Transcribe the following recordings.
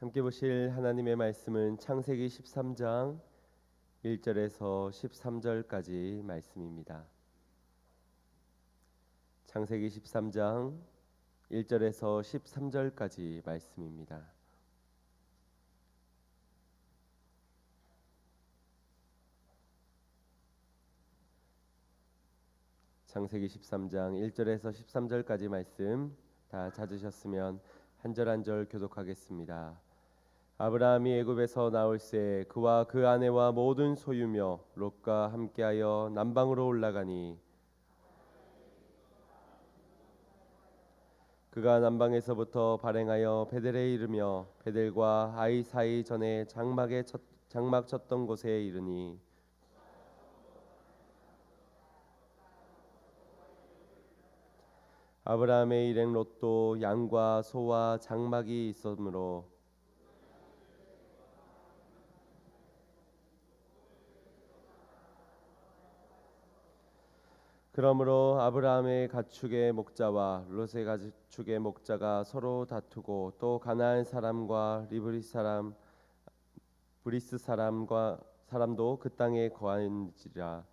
함께 보실 하나님의 말씀은 창세기 13장 1절에서 13절까지 말씀입니다. 창세기 13장 1절에서 13절까지 말씀입니다. 창세기 13장 1절에서 13절까지 말씀 다 찾으셨으면 한 절 한 절 교독하겠습니다. 아브라함이 애굽에서 나올새 그와 그 아내와 모든 소유며 롯과 함께하여 남방으로 올라가니 그가 남방에서부터 발행하여 베델에 이르며 베델과 아이 사이 전에 장막 쳤던 곳에 이르니 아브라함의 일행 롯도 양과 소와 장막이 있었으므로 그러므로 아브라함의 가축의 목자와 롯의 가축의 목자가 서로 다투고 또 가나안 사람과 브리스 사람도 그 땅에 거한지라.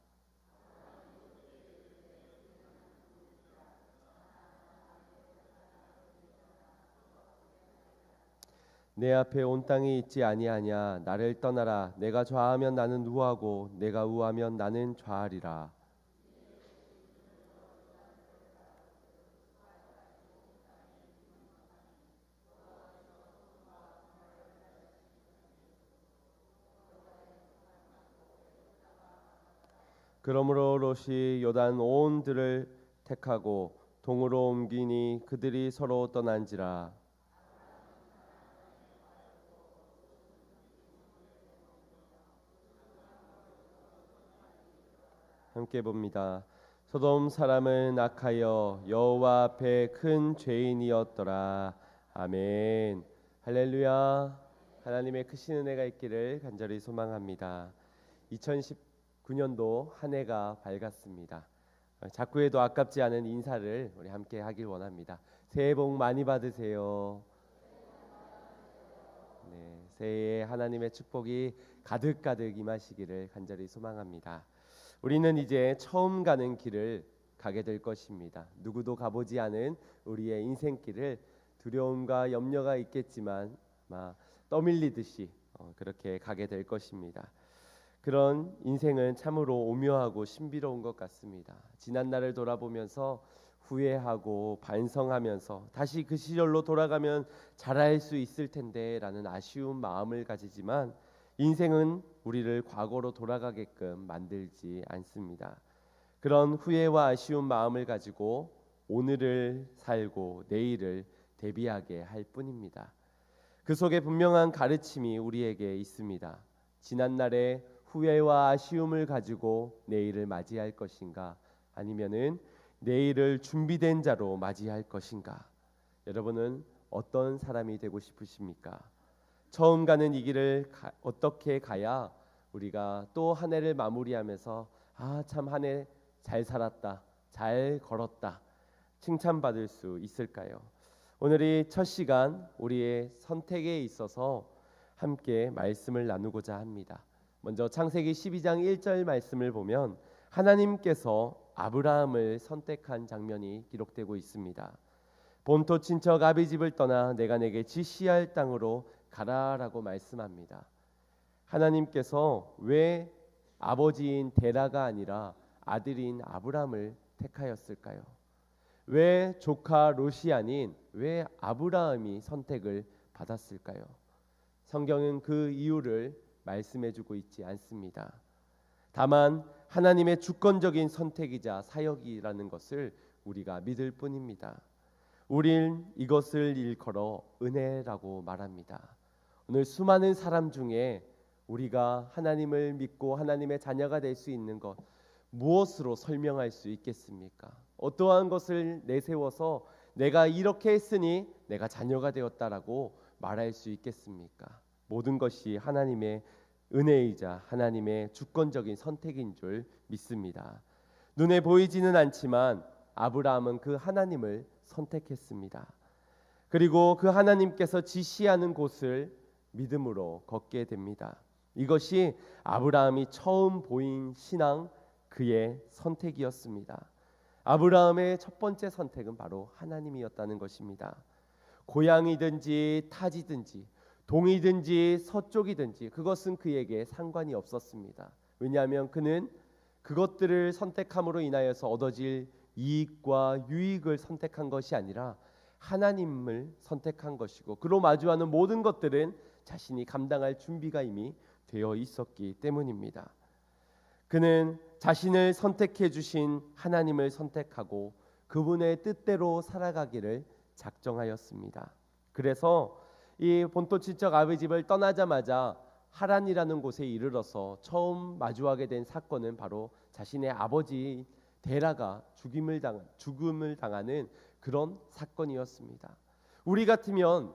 내 앞에 온 땅이 있지 아니하냐. 나를 떠나라. 내가 좌하면 나는 우하고 내가 우하면 나는 좌하리라. 그러므로 롯이 요단 온 들을 택하고 동으로 옮기니 그들이 서로 떠난지라. 함께 봅니다. 소돔 사람은 악하여 여호와 앞에 큰 죄인이었더라. 아멘. 할렐루야. 하나님의 크신 은혜가 있기를 간절히 소망합니다. 2019년도 한 해가 밝았습니다. 자꾸해도 아깝지 않은 인사를 우리 함께 하길 원합니다. 새해 복 많이 받으세요. 네, 새해에 하나님의 축복이 가득가득 임하시기를 간절히 소망합니다. 우리는 이제 처음 가는 길을 가게 될 것입니다. 누구도 가보지 않은 우리의 인생길을 두려움과 염려가 있겠지만 떠밀리듯이 그렇게 가게 될 것입니다. 그런 인생은 참으로 오묘하고 신비로운 것 같습니다. 지난 날을 돌아보면서 후회하고 반성하면서 다시 그 시절로 돌아가면 잘할 수 있을 텐데 라는 아쉬운 마음을 가지지만 인생은 우리를 과거로 돌아가게끔 만들지 않습니다. 그런 후회와 아쉬운 마음을 가지고 오늘을 살고 내일을 대비하게 할 뿐입니다. 그 속에 분명한 가르침이 우리에게 있습니다. 지난날의 후회와 아쉬움을 가지고 내일을 맞이할 것인가, 아니면은 내일을 준비된 자로 맞이할 것인가. 여러분은 어떤 사람이 되고 싶으십니까? 처음 가는 이 길을 어떻게 가야 우리가 또 한 해를 마무리하면서 참 한 해 잘 살았다, 잘 걸었다 칭찬받을 수 있을까요? 오늘이 첫 시간 우리의 선택에 있어서 함께 말씀을 나누고자 합니다. 먼저 창세기 12장 1절 말씀을 보면 하나님께서 아브라함을 선택한 장면이 기록되고 있습니다. 본토 친척 아비 집을 떠나 내가 내게 지시할 땅으로 가라라고 말씀합니다. 하나님께서 왜 아버지인 데라가 아니라 아들인 아브라함을 택하였을까요? 왜 조카 롯이 아닌 왜 아브라함이 선택을 받았을까요? 성경은 그 이유를 말씀해주고 있지 않습니다. 다만 하나님의 주권적인 선택이자 사역이라는 것을 우리가 믿을 뿐입니다. 우린 이것을 일컬어 은혜라고 말합니다. 오늘 수많은 사람 중에 우리가 하나님을 믿고 하나님의 자녀가 될 수 있는 것 무엇으로 설명할 수 있겠습니까? 어떠한 것을 내세워서 내가 이렇게 했으니 내가 자녀가 되었다라고 말할 수 있겠습니까? 모든 것이 하나님의 은혜이자 하나님의 주권적인 선택인 줄 믿습니다. 눈에 보이지는 않지만 아브라함은 그 하나님을 선택했습니다. 그리고 그 하나님께서 지시하는 곳을 믿음으로 걷게 됩니다. 이것이 아브라함이 처음 보인 신앙, 그의 선택이었습니다. 아브라함의 첫 번째 선택은 바로 하나님이었다는 것입니다. 고향이든지 타지든지 동이든지 서쪽이든지 그것은 그에게 상관이 없었습니다. 왜냐하면 그는 그것들을 선택함으로 인하여서 얻어질 이익과 유익을 선택한 것이 아니라 하나님을 선택한 것이고, 그로 마주하는 모든 것들은 자신이 감당할 준비가 이미 되어 있었기 때문입니다. 그는 자신을 선택해 주신 하나님을 선택하고 그분의 뜻대로 살아가기를 작정하였습니다. 그래서 이 본토 친척 아비집을 떠나자마자 하란이라는 곳에 이르러서 처음 마주하게 된 사건은 바로 자신의 아버지 데라가 죽음을 당하는 그런 사건이었습니다. 우리 같으면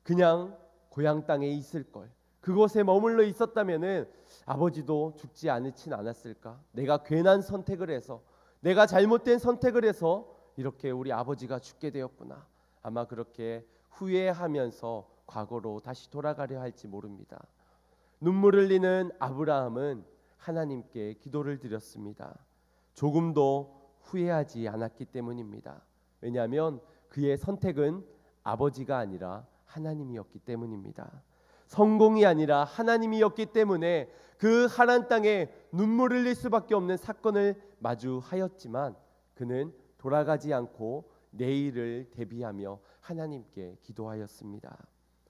그냥 고향 땅에 있을 걸, 그곳에 머물러 있었다면은 아버지도 죽지 않진 않았을까? 내가 괜한 선택을 해서, 내가 잘못된 선택을 해서 이렇게 우리 아버지가 죽게 되었구나. 아마 그렇게 후회하면서 과거로 다시 돌아가려 할지 모릅니다. 눈물 흘리는 아브라함은 하나님께 기도를 드렸습니다. 조금도 후회하지 않았기 때문입니다. 왜냐하면 그의 선택은 아버지가 아니라 하나님이었기 때문입니다. 성공이 아니라 하나님이었기 때문에 그 하란 땅에 눈물 흘릴 수밖에 없는 사건을 마주하였지만 그는 돌아가지 않고 내일을 대비하며 하나님께 기도하였습니다.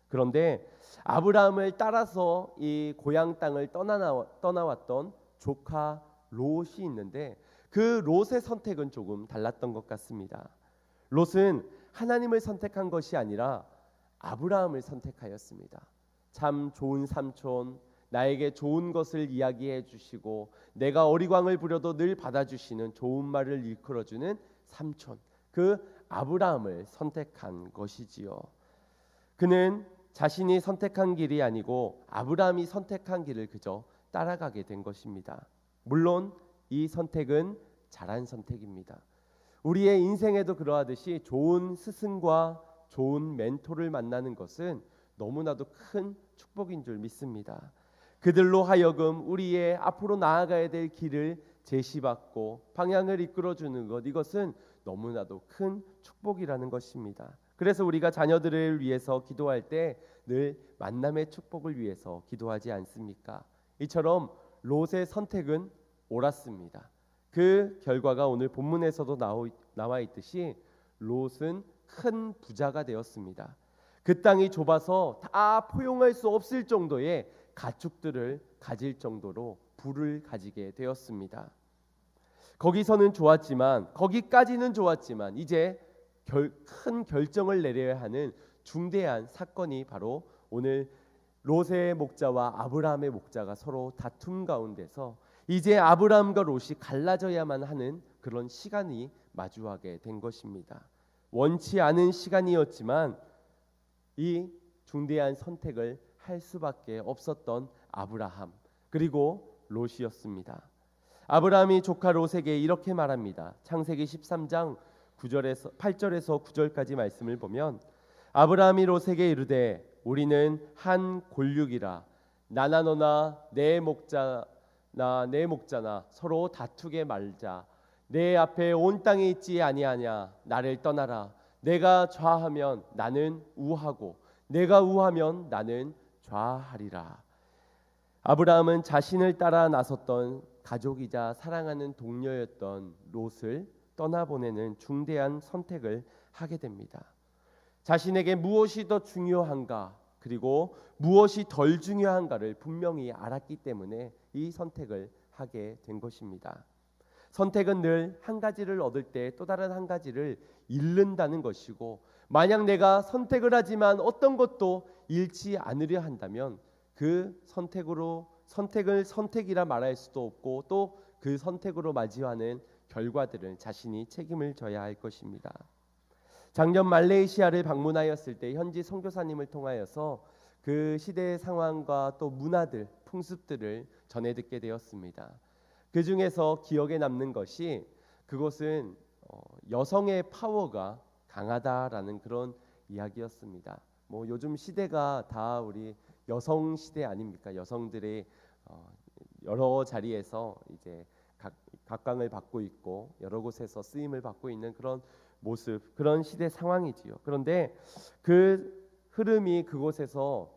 그런데 아브라함을 따라서 이 고향 땅을 떠나왔던 조카 롯이 있는데 그 롯의 선택은 조금 달랐던 것 같습니다. 롯은 하나님을 선택한 것이 아니라 아브라함을 선택하였습니다. 참 좋은 삼촌, 나에게 좋은 것을 이야기해 주시고 내가 어리광을 부려도 늘 받아주시는 좋은 말을 일컬어주는 삼촌, 그 아브라함을 선택한 것이지요. 그는 자신이 선택한 길이 아니고 아브라함이 선택한 길을 그저 따라가게 된 것입니다. 물론 이 선택은 잘한 선택입니다. 우리의 인생에도 그러하듯이 좋은 스승과 좋은 멘토를 만나는 것은 너무나도 큰 축복인 줄 믿습니다. 그들로 하여금 우리의 앞으로 나아가야 될 길을 제시받고 방향을 이끌어주는 것, 이것은 너무나도 큰 축복이라는 것입니다. 그래서 우리가 자녀들을 위해서 기도할 때 늘 만남의 축복을 위해서 기도하지 않습니까? 이처럼 롯의 선택은 옳았습니다. 그 결과가 오늘 본문에서도 나와 있듯이 롯은 큰 부자가 되었습니다. 그 땅이 좁아서 다 포용할 수 없을 정도의 가축들을 가질 정도로 부를 가지게 되었습니다. 거기까지는 좋았지만 이제 큰 결정을 내려야 하는 중대한 사건이 바로 오늘 롯의 목자와 아브라함의 목자가 서로 다툼 가운데서 이제 아브라함과 롯이 갈라져야만 하는 그런 시간이 마주하게 된 것입니다. 원치 않은 시간이었지만 이 중대한 선택을 할 수밖에 없었던 아브라함 그리고 롯이었습니다. 아브라함이 조카 롯에게 이렇게 말합니다. 창세기 13장 8절에서 9절까지 말씀을 보면 아브라함이 롯에게 이르되 우리는 한 골육이라 나나 너나 내 목자나 내 목자나 서로 다투게 말자. 내 앞에 온 땅에 있지 아니하냐. 나를 떠나라. 내가 좌하면 나는 우하고 내가 우하면 나는 좌하리라. 아브라함은 자신을 따라 나섰던 가족이자 사랑하는 동료였던 롯을 떠나보내는 중대한 선택을 하게 됩니다. 자신에게 무엇이 더 중요한가 그리고 무엇이 덜 중요한가를 분명히 알았기 때문에 이 선택을 하게 된 것입니다. 선택은 늘 한 가지를 얻을 때 또 다른 한 가지를 잃는다는 것이고, 만약 내가 선택을 하지만 어떤 것도 잃지 않으려 한다면 그 선택을 선택이라 말할 수도 없고 또 그 선택으로 맞이하는 결과들은 자신이 책임을 져야 할 것입니다. 작년 말레이시아를 방문하였을 때 현지 선교사님을 통하여서 그 시대의 상황과 또 문화들, 풍습들을 전해 듣게 되었습니다. 그 중에서 기억에 남는 것이 그곳은 여성의 파워가 강하다라는 그런 이야기였습니다. 뭐 요즘 시대가 다 우리 여성 시대 아닙니까? 여성들이 여러 자리에서 이제 각광을 받고 있고 여러 곳에서 쓰임을 받고 있는 그런 모습, 그런 시대 상황이지요. 그런데 그 흐름이 그곳에서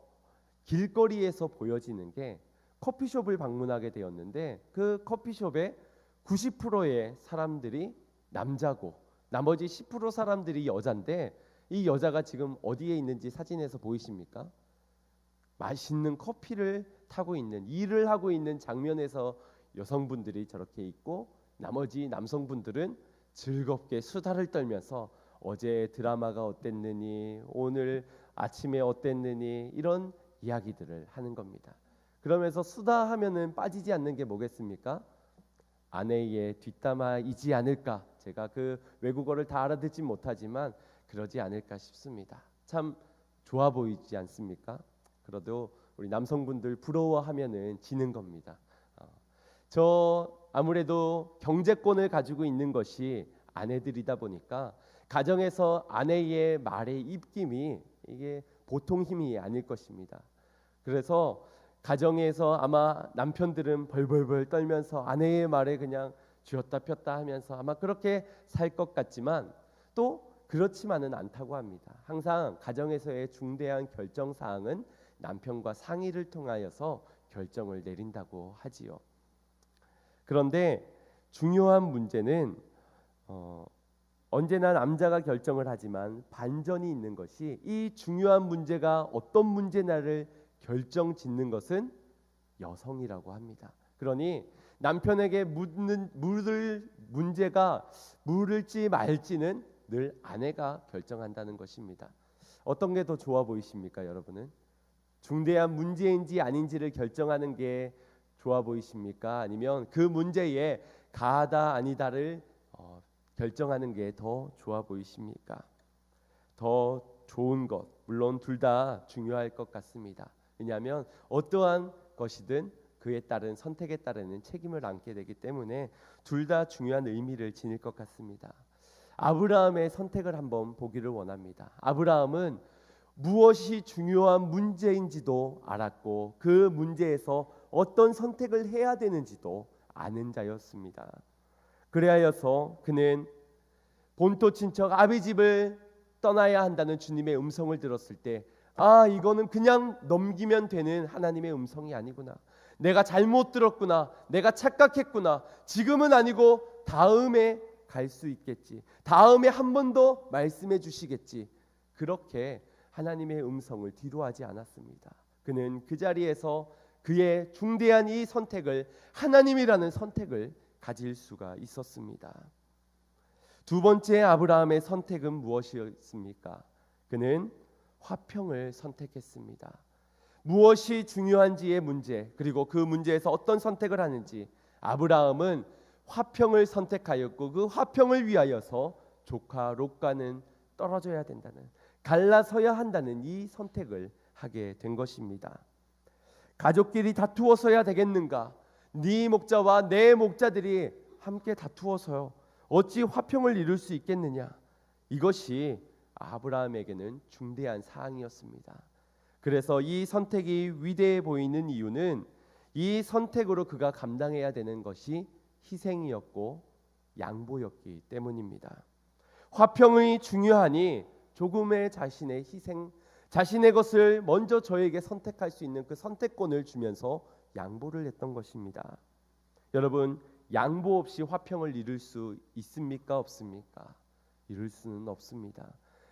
길거리에서 보여지는 게 커피숍을 방문하게 되었는데, 그 커피숍에 90%의 사람들이 남자고 나머지 10% 사람들이 여자인데, 이 여자가 지금 어디에 있는지 사진에서 보이십니까? 맛있는 커피를 타고 있는, 일을 하고 있는 장면에서 여성분들이 저렇게 있고, 나머지 남성분들은 즐겁게 수다를 떨면서 어제 드라마가 어땠느니, 오늘 아침에 어땠느니, 이런 이야기들을 하는 겁니다. 그러면서 수다하면은 빠지지 않는 게 뭐겠습니까? 아내의 뒷담화이지 않을까. 제가 그 외국어를 다 알아듣지 못하지만 그러지 않을까 싶습니다. 참 좋아 보이지 않습니까? 그래도 우리 남성분들 부러워하면은 지는 겁니다. 저 아무래도 경제권을 가지고 있는 것이 아내들이다 보니까 가정에서 아내의 말의 입김이 이게 보통 힘이 아닐 것입니다. 그래서 가정에서 아마 남편들은 벌벌벌 떨면서 아내의 말에 그냥 쥐었다 폈다 하면서 아마 그렇게 살 것 같지만 또 그렇지만은 않다고 합니다. 항상 가정에서의 중대한 결정 사항은 남편과 상의를 통하여서 결정을 내린다고 하지요. 그런데 중요한 문제는 언제나 남자가 결정을 하지만 반전이 있는 것이, 이 중요한 문제가 어떤 문제나를 결정짓는 것은 여성이라고 합니다. 그러니 남편에게 물을 문제가 물을지 말지는 늘 아내가 결정한다는 것입니다. 어떤 게 더 좋아 보이십니까, 여러분은? 중대한 문제인지 아닌지를 결정하는 게 좋아 보이십니까? 아니면 그 문제에 가하다 아니다를 결정하는 게 더 좋아 보이십니까? 더 좋은 것, 물론 둘 다 중요할 것 같습니다. 왜냐하면 어떠한 것이든 그에 따른 선택에 따르는 책임을 안게 되기 때문에 둘 다 중요한 의미를 지닐 것 같습니다. 아브라함의 선택을 한번 보기를 원합니다. 아브라함은 무엇이 중요한 문제인지도 알았고 그 문제에서 어떤 선택을 해야 되는지도 아는 자였습니다. 그래하여서 그는 본토 친척 아비집을 떠나야 한다는 주님의 음성을 들었을 때, 이거는 그냥 넘기면 되는 하나님의 음성이 아니구나. 내가 잘못 들었구나. 내가 착각했구나. 지금은 아니고 다음에 갈 수 있겠지. 다음에 한 번 더 말씀해 주시겠지. 그렇게 하나님의 음성을 뒤로하지 않았습니다. 그는 그 자리에서 그의 중대한 이 선택을, 하나님이라는 선택을 가질 수가 있었습니다. 두 번째 아브라함의 선택은 무엇이었습니까? 그는 화평을 선택했습니다. 무엇이 중요한지의 문제, 그리고 그 문제에서 어떤 선택을 하는지, 아브라함은 화평을 선택하였고 그 화평을 위하여서 조카 롯과는 떨어져야 된다는, 갈라서야 한다는 이 선택을 하게 된 것입니다. 가족끼리 다투어서야 되겠는가? 네 목자와 내 목자들이 함께 다투어서요 어찌 화평을 이룰 수 있겠느냐? 이것이 아브라함에게는 중대한 사항이었습니다. 그래서 이 선택이 위대해 보이는 이유는 이 선택으로 그가 감당해야 되는 것이 희생이었고 양보였기 때문입니다. 화평이 중요하니 조금의 자신의 희생, 자신의 것을 먼저 저에게 선택할 수 있는 그 선택권을 주면서 양보를 했던 것입니다. 여러분, 양보 없이 화평을 이룰 수 있습니까? 없습니까? 이룰 수는 없습니다.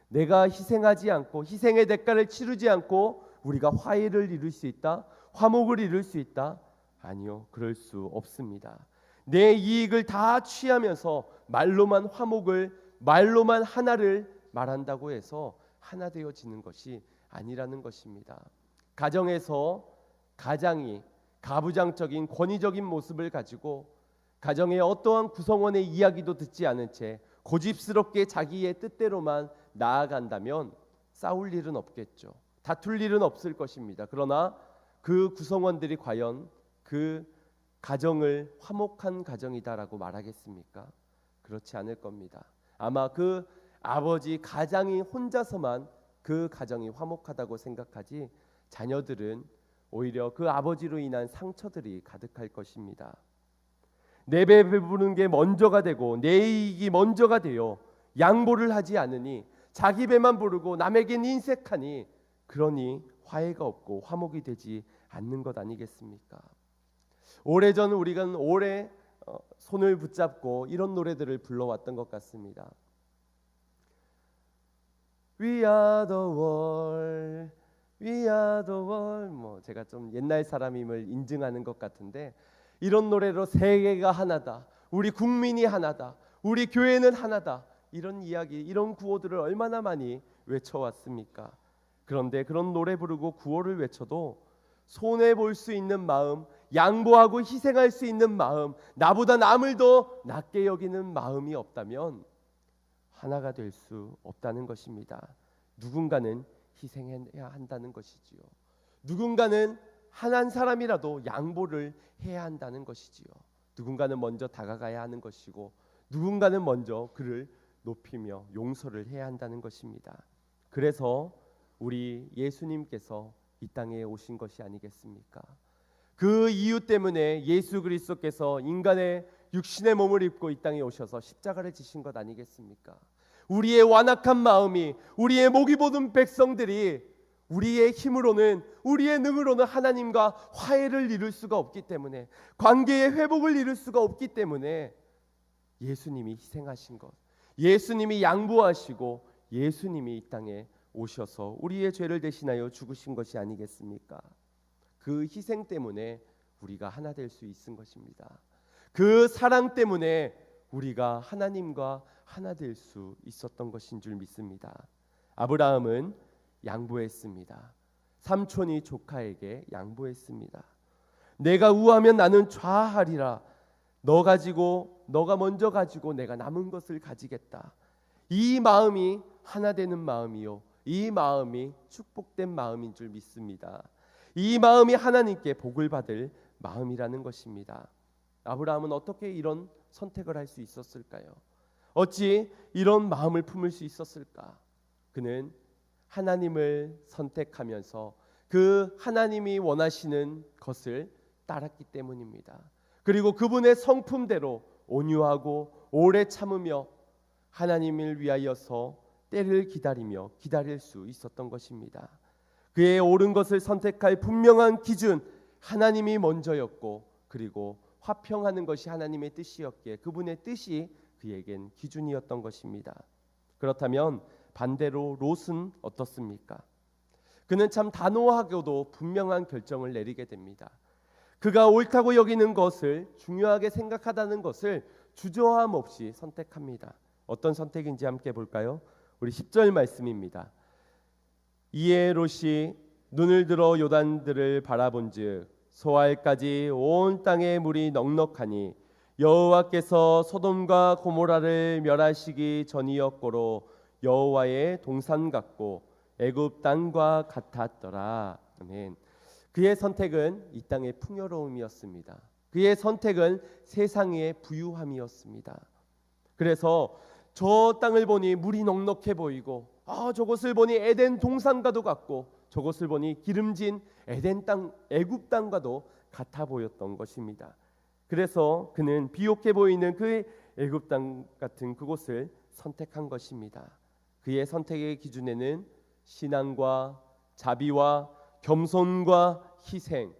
내가 희생하지 않고 희생의 대가를 치르지 않고 우리가 화해를 이룰 수 있다? 화목을 이룰 수 있다? 아니요, 그럴 수 없습니다. 내 이익을 다 취하면서 말로만 화목을, 말로만 하나를 말한다고 해서 하나 되어지는 것이 아니라는 것입니다. 가정에서 가장이 가부장적인 권위적인 모습을 가지고 가정의 어떠한 구성원의 이야기도 듣지 않은 채 고집스럽게 자기의 뜻대로만 나아간다면 싸울 일은 없겠죠. 다툴 일은 없을 것입니다. 그러나 그 구성원들이 과연 그 가정을 화목한 가정이다라고 말하겠습니까? 그렇지 않을 겁니다. 아마 그 아버지 가장이 혼자서만 그 가정이 화목하다고 생각하지 자녀들은 오히려 그 아버지로 인한 상처들이 가득할 것입니다. 내 배 부르는 게 먼저가 되고 내 이익이 먼저가 되어 양보를 하지 않으니 자기 배만 부르고 남에겐 인색하니 그러니 화해가 없고 화목이 되지 않는 것 아니겠습니까? 오래전 우리가 오래 손을 붙잡고 이런 노래들을 불러왔던 것 같습니다. We are the world, we are the world. 제가 좀 옛날 사람임을 인증하는 것 같은데 이런 노래로 세계가 하나다, 우리 국민이 하나다, 우리 교회는 하나다, 이런 이야기, 이런 구호들을 얼마나 많이 외쳐왔습니까? 그런데 그런 노래 부르고 구호를 외쳐도 손해 볼 수 있는 마음, 양보하고 희생할 수 있는 마음, 나보다 남을 더 낮게 여기는 마음이 없다면 하나가 될 수 없다는 것입니다. 누군가는 희생해야 한다는 것이지요. 누군가는 한 사람이라도 양보를 해야 한다는 것이지요. 누군가는 먼저 다가가야 하는 것이고 누군가는 먼저 그를 높이며 용서를 해야 한다는 것입니다. 그래서 우리 예수님께서 이 땅에 오신 것이 아니겠습니까? 그 이유 때문에 예수 그리스도께서 인간의 육신의 몸을 입고 이 땅에 오셔서 십자가를 지신 것 아니겠습니까? 우리의 완악한 마음이, 우리의 목이 보든 백성들이 우리의 힘으로는, 우리의 능으로는 하나님과 화해를 이룰 수가 없기 때문에, 관계의 회복을 이룰 수가 없기 때문에 예수님이 희생하신 것, 예수님이 양보하시고 예수님이 이 땅에 오셔서 우리의 죄를 대신하여 죽으신 것이 아니겠습니까? 그 희생 때문에 우리가 하나 될 수 있은 것입니다. 그 사랑 때문에 우리가 하나님과 하나 될 수 있었던 것인 줄 믿습니다. 아브라함은 양보했습니다. 삼촌이 조카에게 양보했습니다. 내가 우하면 나는 좌하리라. 너가 먼저 가지고 내가 남은 것을 가지겠다. 이 마음이 하나 되는 마음이요, 이 마음이 축복된 마음인 줄 믿습니다. 이 마음이 하나님께 복을 받을 마음이라는 것입니다. 아브라함은 어떻게 이런 선택을 할 수 있었을까요? 어찌 이런 마음을 품을 수 있었을까? 그는 하나님을 선택하면서 그 하나님이 원하시는 것을 따랐기 때문입니다. 그리고 그분의 성품대로 온유하고 오래 참으며 하나님을 위하여서 때를 기다리며 기다릴 수 있었던 것입니다. 그의 옳은 것을 선택할 분명한 기준, 하나님이 먼저였고 그리고 화평하는 것이 하나님의 뜻이었기에 그분의 뜻이 그에겐 기준이었던 것입니다. 그렇다면 반대로 롯은 어떻습니까? 그는 참 단호하고도 분명한 결정을 내리게 됩니다. 그가 옳다고 여기는 것을, 중요하게 생각하다는 것을 주저함 없이 선택합니다. 어떤 선택인지 함께 볼까요? 우리 10절 말씀입니다. 이에 롯이 눈을 들어 요단들을 바라본즉 소알까지 온 땅에 물이 넉넉하니 여호와께서 소돔과 고모라를 멸하시기 전이었고로 여호와의 동산 같고 애굽 땅과 같았더라. 아멘. 그의 선택은 이 땅의 풍요로움이었습니다. 그의 선택은 세상의 부유함이었습니다. 그래서 저 땅을 보니 물이 넉넉해 보이고 저곳을 보니 에덴 동산과도 같고 저곳을 보니 기름진 에덴 땅, 애굽 땅과도 같아 보였던 것입니다. 그래서 그는 비옥해 보이는 그 애굽 땅 같은 그곳을 선택한 것입니다. 그의 선택의 기준에는 신앙과 자비와 겸손과 희생,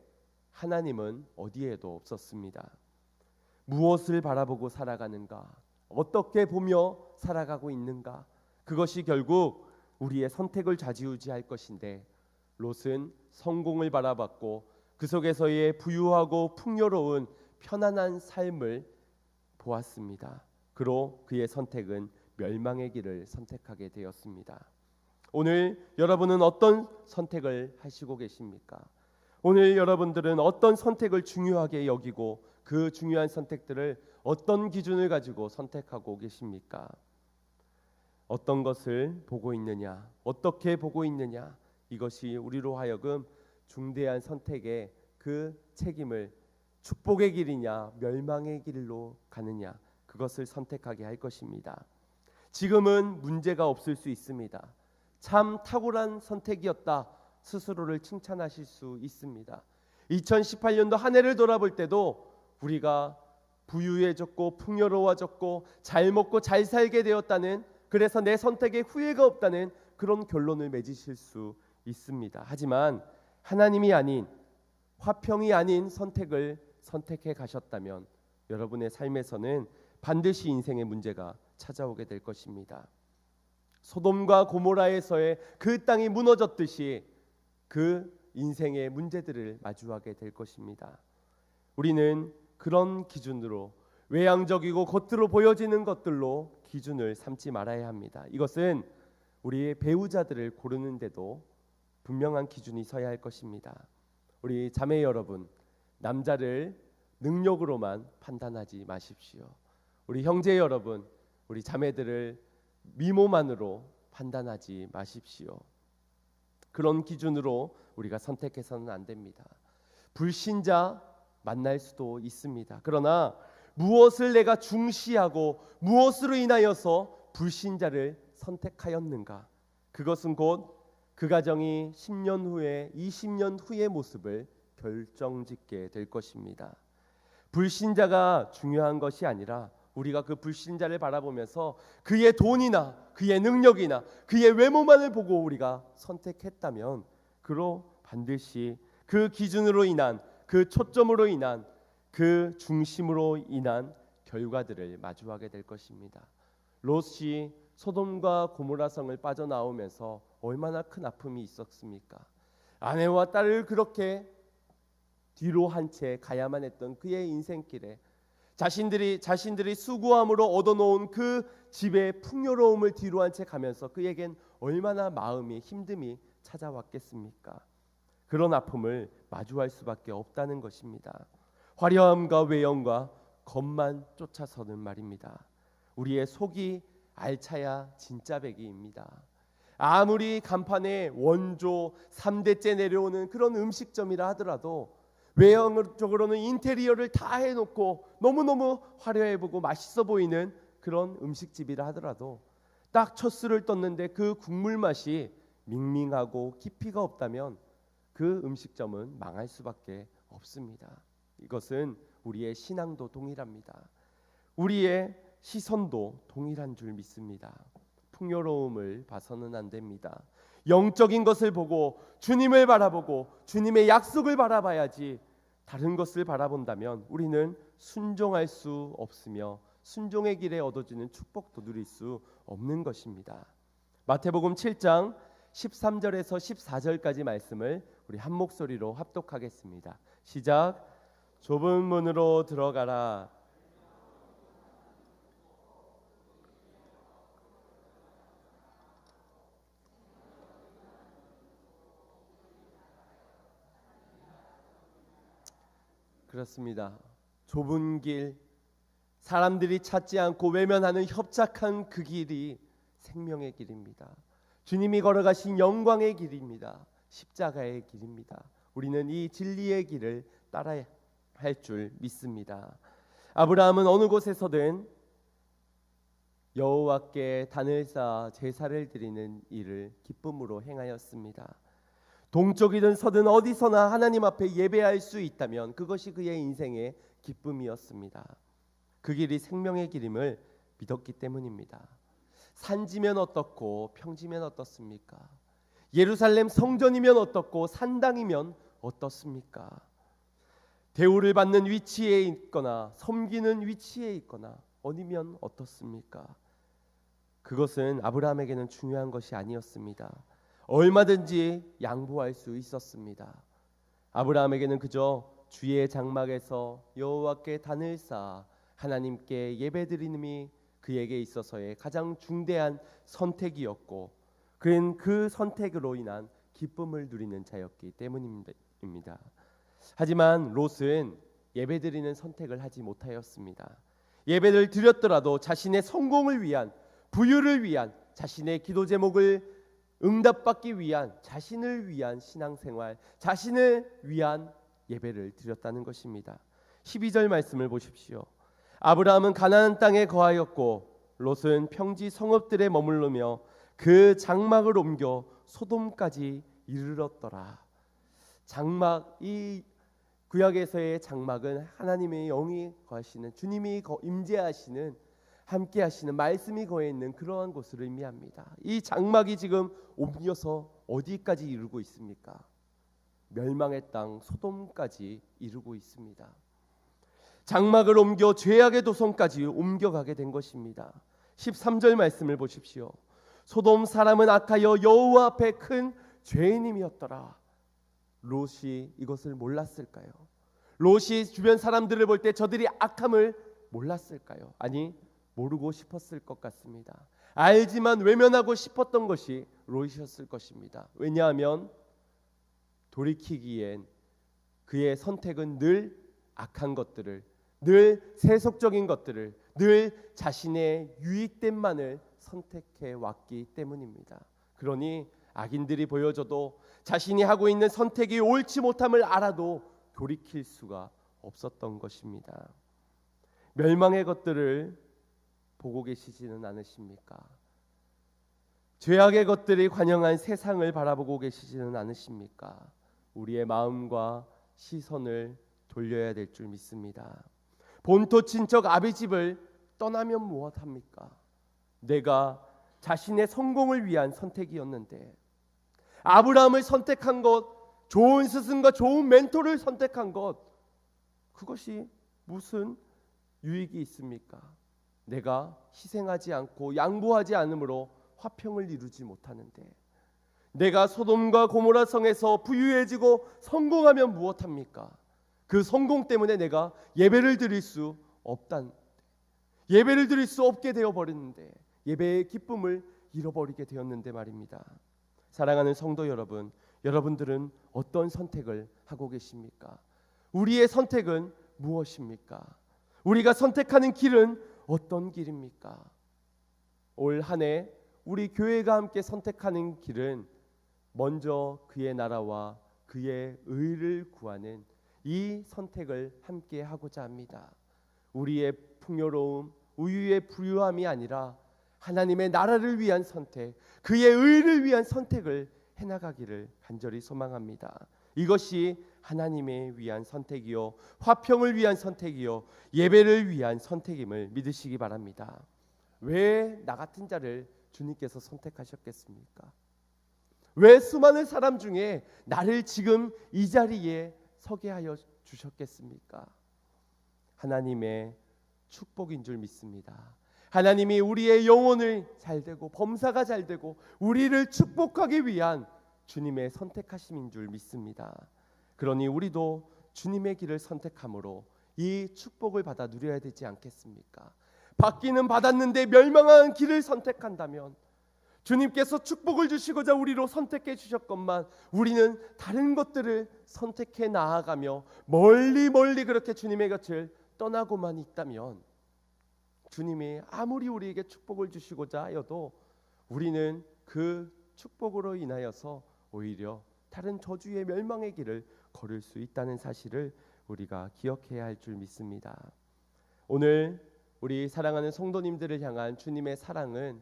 하나님은 어디에도 없었습니다. 무엇을 바라보고 살아가는가? 어떻게 보며 살아가고 있는가? 그것이 결국 우리의 선택을 좌지우지할 것인데 롯은 성공을 바라봤고 그 속에서의 부유하고 풍요로운 편안한 삶을 보았습니다. 그로 그의 선택은 멸망의 길을 선택하게 되었습니다. 오늘 여러분은 어떤 선택을 하시고 계십니까? 오늘 여러분들은 어떤 선택을 중요하게 여기고 그 중요한 선택들을 어떤 기준을 가지고 선택하고 계십니까? 어떤 것을 보고 있느냐, 어떻게 보고 있느냐, 이것이 우리로 하여금 중대한 선택의 그 책임을 축복의 길이냐 멸망의 길로 가느냐, 그것을 선택하게 할 것입니다. 지금은 문제가 없을 수 있습니다. 참 탁월한 선택이었다. 스스로를 칭찬하실 수 있습니다. 2018년도 한 해를 돌아볼 때도 우리가 부유해졌고 풍요로워졌고 잘 먹고 잘 살게 되었다는, 그래서 내 선택에 후회가 없다는 그런 결론을 맺으실 수 있습니다. 하지만 하나님이 아닌, 화평이 아닌 선택을 선택해 가셨다면 여러분의 삶에서는 반드시 인생의 문제가 찾아오게 될 것입니다. 소돔과 고모라에서의 그 땅이 무너졌듯이 그 인생의 문제들을 마주하게 될 것입니다. 우리는 그런 기준으로, 외향적이고 겉으로 보여지는 것들로 기준을 삼지 말아야 합니다. 이것은 우리의 배우자들을 고르는데도 분명한 기준이 서야 할 것입니다. 우리 자매 여러분, 남자를 능력으로만 판단하지 마십시오. 우리 형제 여러분, 우리 자매들을 미모만으로 판단하지 마십시오. 그런 기준으로 우리가 선택해서는 안 됩니다. 불신자 만날 수도 있습니다. 그러나 무엇을 내가 중시하고 무엇으로 인하여서 불신자를 선택하였는가? 그것은 곧 그 가정이 10년 후에 20년 후의 모습을 결정짓게 될 것입니다. 불신자가 중요한 것이 아니라 우리가 그 불신자를 바라보면서 그의 돈이나 그의 능력이나 그의 외모만을 보고 우리가 선택했다면 그로 반드시 그 기준으로 인한, 그 초점으로 인한, 그 중심으로 인한 결과들을 마주하게 될 것입니다. 롯이 소돔과 고모라 성을 빠져나오면서 얼마나 큰 아픔이 있었습니까? 아내와 딸을 그렇게 뒤로 한 채 가야만 했던 그의 인생길에 자신들이 수고함으로 얻어놓은 그 집의 풍요로움을 뒤로 한 채 가면서 그에겐 얼마나 마음이 힘듦이 찾아왔겠습니까? 그런 아픔을 마주할 수밖에 없다는 것입니다. 화려함과 외형과 겉만 쫓아서는 말입니다. 우리의 속이 알차야 진짜 백이입니다. 아무리 간판에 원조 3대째 내려오는 그런 음식점이라 하더라도 외형적으로는 인테리어를 다 해놓고 너무너무 화려해 보고 맛있어 보이는 그런 음식집이라 하더라도 딱 첫 술을 떴는데 그 국물 맛이 밍밍하고 깊이가 없다면 그 음식점은 망할 수밖에 없습니다. 이것은 우리의 신앙도 동일합니다. 우리의 시선도 동일한 줄 믿습니다. 풍요로움을 봐서는 안 됩니다. 영적인 것을 보고 주님을 바라보고 주님의 약속을 바라봐야지, 다른 것을 바라본다면 우리는 순종할 수 없으며 순종의 길에 얻어지는 축복도 누릴 수 없는 것입니다. 마태복음 7장 13절에서 14절까지 말씀을 우리 한 목소리로 합독하겠습니다. 시작. 좁은 문으로 들어가라. 그렇습니다. 좁은 길, 사람들이 찾지 않고 외면하는 협착한 그 길이 생명의 길입니다. 주님이 걸어가신 영광의 길입니다. 십자가의 길입니다. 우리는 이 진리의 길을 따라야 할 줄 믿습니다. 아브라함은 어느 곳에서든 여호와께 단을 쌓아 제사를 드리는 일을 기쁨으로 행하였습니다. 동쪽이든 서든 어디서나 하나님 앞에 예배할 수 있다면 그것이 그의 인생의 기쁨이었습니다. 그 길이 생명의 길임을 믿었기 때문입니다. 산지면 어떻고 평지면 어떻습니까? 예루살렘 성전이면 어떻고 산당이면 어떻습니까? 대우를 받는 위치에 있거나 섬기는 위치에 있거나 어디면 어떻습니까? 그것은 아브라함에게는 중요한 것이 아니었습니다. 얼마든지 양보할 수 있었습니다. 아브라함에게는 그저 주의 장막에서 여호와께 단을 쌓아 하나님께 예배드리님이 그에게 있어서의 가장 중대한 선택이었고 그는 그 선택으로 인한 기쁨을 누리는 자였기 때문입니다. 하지만 롯은 예배드리는 선택을 하지 못하였습니다. 예배를 드렸더라도 자신의 성공을 위한, 부유를 위한, 자신의 기도 제목을 응답받기 위한, 자신을 위한 신앙생활, 자신을 위한 예배를 드렸다는 것입니다. 12절 말씀을 보십시오. 아브라함은 가나안 땅에 거하였고 롯은 평지 성읍들에 머무르며 그 장막을 옮겨 소돔까지 이르렀더라. 장막, 이 구약에서의 장막은 하나님의 영이 거하시는, 주님이 임재하시는, 함께 하시는 말씀이 거해 있는 그러한 곳을 의미합니다. 이 장막이 지금 옮겨서 어디까지 이르고 있습니까? 멸망의 땅 소돔까지 이르고 있습니다. 장막을 옮겨 죄악의 도성까지 옮겨가게 된 것입니다. 13절 말씀을 보십시오. 소돔 사람은 악하여 여호와 앞에 큰 죄인임이었더라. 롯이 이것을 몰랐을까요? 롯이 주변 사람들을 볼 때 저들이 악함을 몰랐을까요? 아니, 모르고 싶었을 것 같습니다. 알지만 외면하고 싶었던 것이 롯이었을 것입니다. 왜냐하면 돌이키기엔 그의 선택은 늘 악한 것들을, 늘 세속적인 것들을, 늘 자신의 유익됨만을 선택해 왔기 때문입니다. 그러니 악인들이 보여줘도 자신이 하고 있는 선택이 옳지 못함을 알아도 돌이킬 수가 없었던 것입니다. 멸망의 것들을 보고 계시지는 않으십니까? 죄악의 것들이 관영한 세상을 바라보고 계시지는 않으십니까? 우리의 마음과 시선을 돌려야 될 줄 믿습니다. 본토 친척 아비집을 떠나면 무엇합니까? 내가 자신의 성공을 위한 선택이었는데, 아브라함을 선택한 것, 좋은 스승과 좋은 멘토를 선택한 것, 그것이 무슨 유익이 있습니까? 내가 희생하지 않고 양보하지 않으므로 화평을 이루지 못하는데, 내가 소돔과 고모라 성에서 부유해지고 성공하면 무엇합니까? 그 성공 때문에 내가 예배를 드릴 수 없단, 예배를 드릴 수 없게 되어버렸는데, 예배의 기쁨을 잃어버리게 되었는데 말입니다. 사랑하는 성도 여러분, 여러분들은 어떤 선택을 하고 계십니까? 우리의 선택은 무엇입니까? 우리가 선택하는 길은 어떤 길입니까? 올 한 해 우리 교회가 함께 선택하는 길은 먼저 그의 나라와 그의 의를 구하는 이 선택을 함께 하고자 합니다. 우리의 풍요로움, 우유의 부유함이 아니라 하나님의 나라를 위한 선택, 그의 의를 위한 선택을 해나가기를 간절히 소망합니다. 이것이 하나님의 위한 선택이요, 화평을 위한 선택이요, 예배를 위한 선택임을 믿으시기 바랍니다. 왜 나 같은 자를 주님께서 선택하셨겠습니까? 왜 수많은 사람 중에 나를 지금 이 자리에 서게 하여 주셨겠습니까? 하나님의 축복인 줄 믿습니다. 하나님이 우리의 영혼을 잘되고 범사가 잘되고 우리를 축복하기 위한 주님의 선택하심인 줄 믿습니다. 그러니 우리도 주님의 길을 선택함으로 이 축복을 받아 누려야 되지 않겠습니까? 받기는 받았는데 멸망한 길을 선택한다면, 주님께서 축복을 주시고자 우리로 선택해 주셨건만 우리는 다른 것들을 선택해 나아가며 멀리 멀리 그렇게 주님의 곁을 떠나고만 있다면, 주님이 아무리 우리에게 축복을 주시고자 하여도 우리는 그 축복으로 인하여서 오히려 다른 저주의 멸망의 길을 걸을 수 있다는 사실을 우리가 기억해야 할 줄 믿습니다. 오늘 우리 사랑하는 성도님들을 향한 주님의 사랑은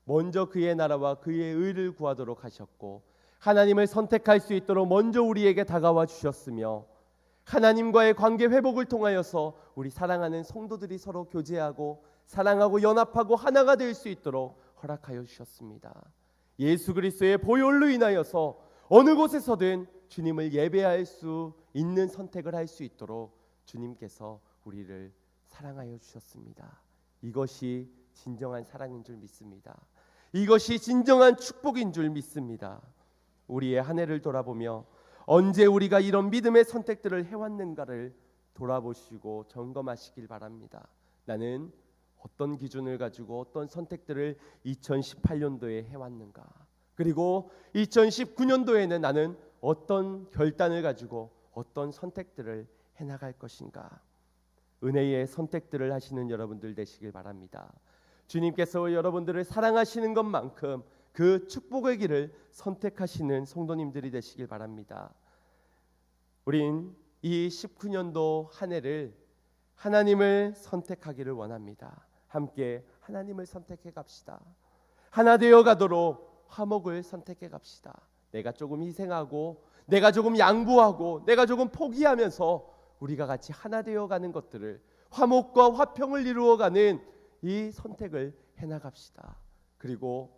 먼저 그의 나라와 그의 의를 구하도록 하셨고, 하나님을 선택할 수 있도록 먼저 우리에게 다가와 주셨으며, 하나님과의 관계 회복을 통하여서 우리 사랑하는 성도들이 서로 교제하고 사랑하고 연합하고 하나가 될 수 있도록 허락하여 주셨습니다. 예수 그리스도의 보혈로 인하여서 어느 곳에서든 주님을 예배할 수 있는 선택을 할 수 있도록 주님께서 우리를 사랑하여 주셨습니다. 이것이 진정한 사랑인 줄 믿습니다. 이것이 진정한 축복인 줄 믿습니다. 우리의 한 해를 돌아보며 언제 우리가 이런 믿음의 선택들을 해왔는가를 돌아보시고 점검하시길 바랍니다. 나는 어떤 기준을 가지고 어떤 선택들을 2018년도에 해왔는가, 그리고 2019년도에는 나는 어떤 결단을 가지고 어떤 선택들을 해나갈 것인가. 은혜의 선택들을 하시는 여러분들 되시길 바랍니다. 주님께서 여러분들을 사랑하시는 것만큼 그 축복의 길을 선택하시는 성도님들이 되시길 바랍니다. 우린 이 19년도 한 해를 하나님을 선택하기를 원합니다. 함께 하나님을 선택해 갑시다. 하나 되어 가도록 화목을 선택해 갑시다. 내가 조금 희생하고, 내가 조금 양보하고, 내가 조금 포기하면서 우리가 같이 하나 되어 가는 것들을, 화목과 화평을 이루어가는 이 선택을 해나갑시다. 그리고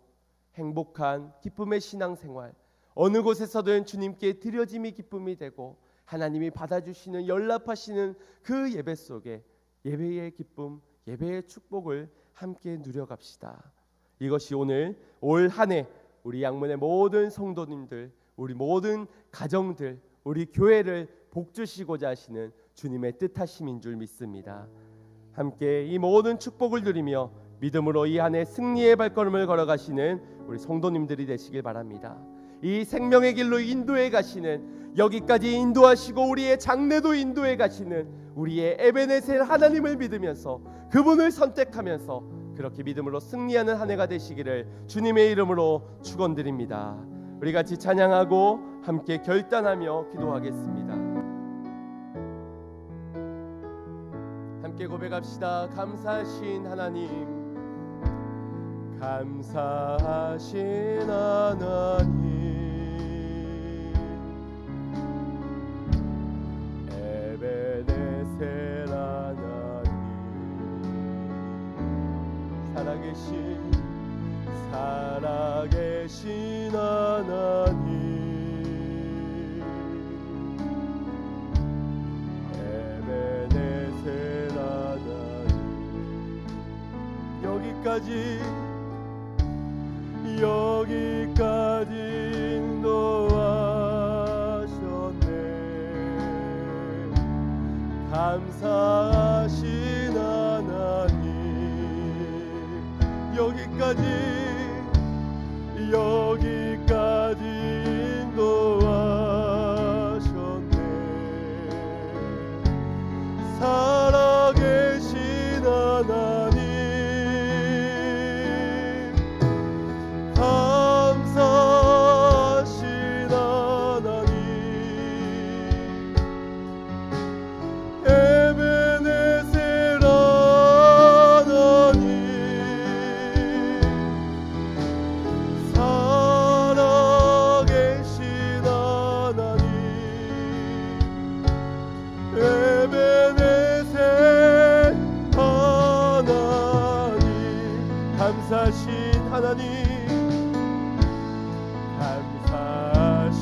행복한 기쁨의 신앙생활, 어느 곳에서든 주님께 드려짐이 기쁨이 되고 하나님이 받아주시는, 연락하시는 그 예배 속에 예배의 기쁨, 예배의 축복을 함께 누려갑시다. 이것이 오늘 올 한 해 우리 양문의 모든 성도님들, 우리 모든 가정들, 우리 교회를 복주시고자 하시는 주님의 뜻하심인 줄 믿습니다. 함께 이 모든 축복을 누리며 믿음으로 이 한 해 승리의 발걸음을 걸어가시는 우리 성도님들이 되시길 바랍니다. 이 생명의 길로 인도해 가시는, 여기까지 인도하시고 우리의 장래도 인도해 가시는 우리의 에베네셀 하나님을 믿으면서, 그분을 선택하면서 그렇게 믿음으로 승리하는 한 해가 되시기를 주님의 이름으로 축원드립니다. 우리 같이 찬양하고 함께 결단하며 기도하겠습니다. 함께 고백합시다. 감사하신 하나님, 감사하신 하나님, 에베네셀 하나님, 살아계신 하나님, 에베네셀 하나님, 여기까지 인도하셨네. 감사하신 하나님, 여기까지 인도하셨네. 살아계신 하나님, 감사하신 하나님, 에베네셀 하나님, 살아계신 하나님, 에베네셀 하나님, 감사하신 하나님, 감사하신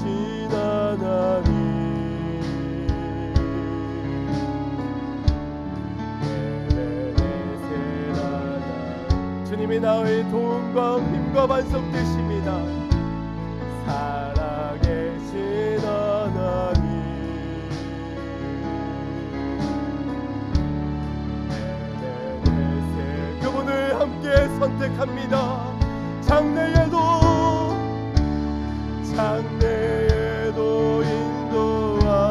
하나님, 에베네셀 하나님, 주님이 나의 도움과 힘과 반석 되십니다. 살아계신 하나님, 에베네셀, 그분을 함께 선택합니다. 장래에도 인도하시니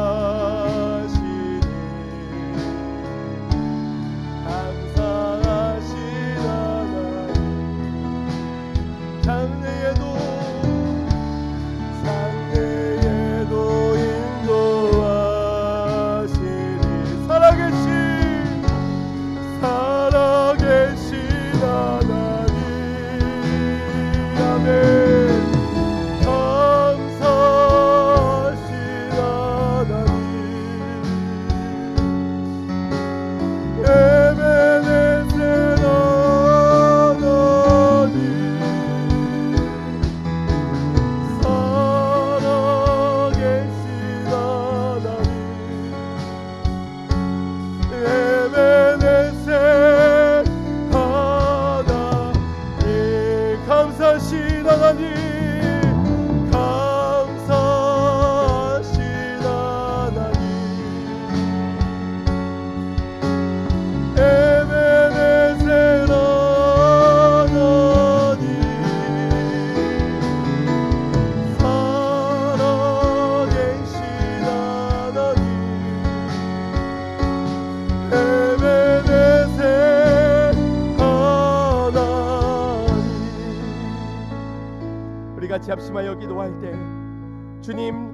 감사하신 하나님, 장래에도 인도하시니 살아계신 하나님, 아멘. 감사하신 하나님, 감사하신 하나님, 에베네셀 하나님, 살아계신 하나님, 에베네셀 같이 합심하여 기도할 때, 주님,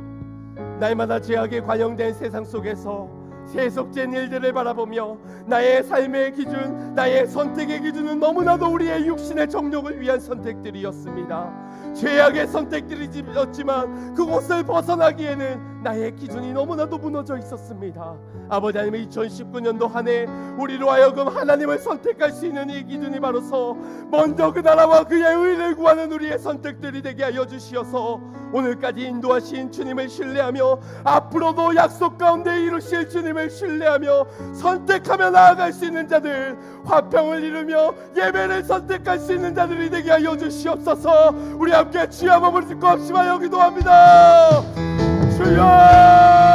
날마다 죄악에 관영된 세상 속에서 세속된 일들을 바라보며 나의 삶의 기준, 나의 선택의 기준은 너무나도 우리의 육신의 정욕을 위한 선택들이었습니다. 죄악의 선택들이었지만 그곳을 벗어나기에는 나의 기준이 너무나도 무너져 있었습니다. 아버지 하나님, 2019년도 한 해 우리로 하여금 하나님을 선택할 수 있는 이 기준이 바로서 먼저 그 나라와 그의 의를 구하는 우리의 선택들이 되게 하여 주시어서 오늘까지 인도하신 주님을 신뢰하며 앞으로도 약속 가운데 이루실 주님을 신뢰하며 선택하며 나아갈 수 있는 자들, 화평을 이루며 예배를 선택할 수 있는 자들이 되게 하여 주시옵소서. 우리 함께 주여 한번 부르짖고 합심하여 기도합니다. 주여!